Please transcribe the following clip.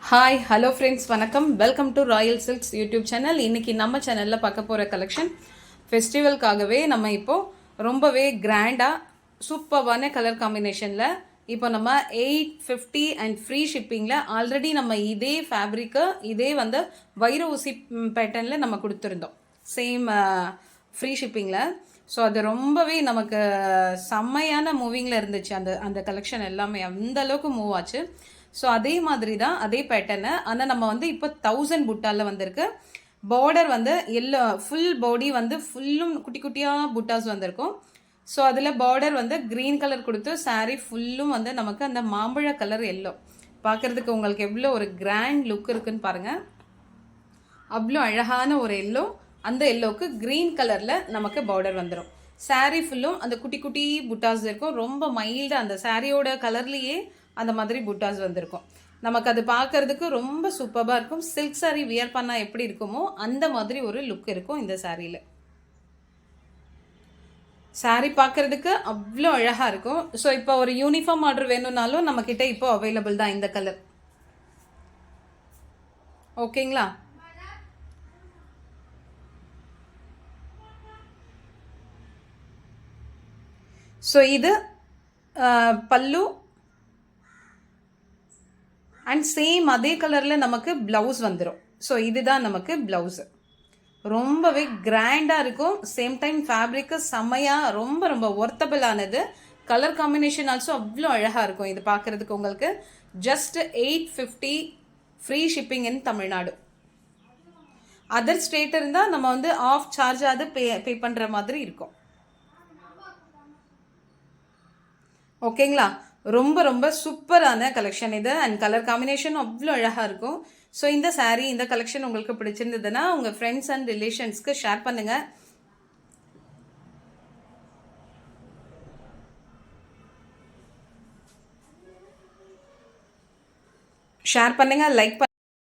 Hi hello friends வணக்கம். Welcome to Royal silks YouTube channel. இன்றைக்கி நம்ம சேனலில் பார்க்க போகிற கலெக்ஷன் ஃபெஸ்டிவல்காகவே நம்ம இப்போது ரொம்பவே கிராண்டாக சூப்பர்வான கலர் காம்பினேஷனில் இப்போ நம்ம 850 அண்ட் ஃப்ரீ ஷிப்பிங்கில் ஆல்ரெடி நம்ம இதே ஃபேப்ரிக்கை இதே வந்து வைர ஊசி பேட்டர்னில் நம்ம கொடுத்துருந்தோம் சேம் ஃப்ரீ ஷிப்பிங்கில். ஸோ அது ரொம்பவே நமக்கு செம்மையான மூவிங்கில் இருந்துச்சு. அந்த அந்த கலெக்ஷன் எல்லாமே அந்த அளவுக்கு மூவ் ஆச்சு. ஸோ அதே மாதிரி தான் அதே பேட்டர்னு. ஆனால் நம்ம வந்து இப்போ 1000 புட்டாவில் வந்திருக்கு. பார்டர் வந்து எல்லோ ஃபுல் பாடி வந்து ஃபுல்லும் குட்டி குட்டியாக புட்டாஸ் வந்திருக்கும். ஸோ அதில் பார்டர் வந்து க்ரீன் கலர் கொடுத்து சாரீ ஃபுல்லும் வந்து நமக்கு அந்த மாம்பழ கலர் எல்லோ பார்க்குறதுக்கு உங்களுக்கு எவ்வளோ ஒரு கிராண்ட் லுக் இருக்குன்னு பாருங்கள். அவ்வளோ அழகான ஒரு எல்லோ. அந்த எல்லோவுக்கு க்ரீன் கலரில் நமக்கு பார்டர் வந்துடும். சாரீ ஃபுல்லும் அந்த குட்டி குட்டி புட்டாஸ் இருக்கும். ரொம்ப மைல்டாக அந்த சாரியோட கலர்லேயே அந்த மாதிரி புட்டாஸ் வந்திருக்கும். நமக்கு அது பார்க்கறதுக்கு ரொம்ப சூப்பராக இருக்கும். சில்க் சாரீ வியர் பண்ணால் எப்படி இருக்குமோ அந்த மாதிரி ஒரு லுக் இருக்கும் இந்த சாரியில். சாரீ பார்க்கறதுக்கு அவ்வளோ அழகாக இருக்கும். ஸோ இப்போ ஒரு யூனிஃபார்ம் ஆர்டர் வேணும்னாலும் நம்மக்கிட்ட இப்போ அவைலபிள் தான் இந்த கலர். ஓகேங்களா? ஸோ இது பல்லு அண்ட் சேம் அதே கலரில் நமக்கு ப்ளவுஸ் வந்துடும். ஸோ இதுதான் நமக்கு ப்ளவுஸு. ரொம்பவே கிராண்டாக இருக்கும். சேம் டைம் ஃபேப்ரிக்கு செம்மையாக ரொம்ப ரொம்ப ஒர்த்தபிளானது. கலர் காம்பினேஷன் ஆல்சோ அவ்வளோ அழகாக இருக்கும். இது பார்க்குறதுக்கு உங்களுக்கு ஜஸ்ட் 850 ஃப்ரீ ஷிப்பிங் இன் தமிழ்நாடு. அதர் ஸ்டேட் இருந்தால் நம்ம வந்து ஆஃப் சார்ஜாவது பே பண்ணுற மாதிரி இருக்கும். ஓகேங்களா? ரொம்ப ரொம்ப சூப்பரான கலெக்ஷன் இது. அண்ட் கலர் காம்பினேஷன் அவ்வளோ அழகாக இருக்கும். ஸோ இந்த சாரீ இந்த கலெக்ஷன் உங்களுக்கு பிடிச்சிருந்ததுன்னா உங்கள் ஃப்ரெண்ட்ஸ் அண்ட் ரிலேஷன்ஸ்க்கு ஷேர் பண்ணுங்கள். லைக்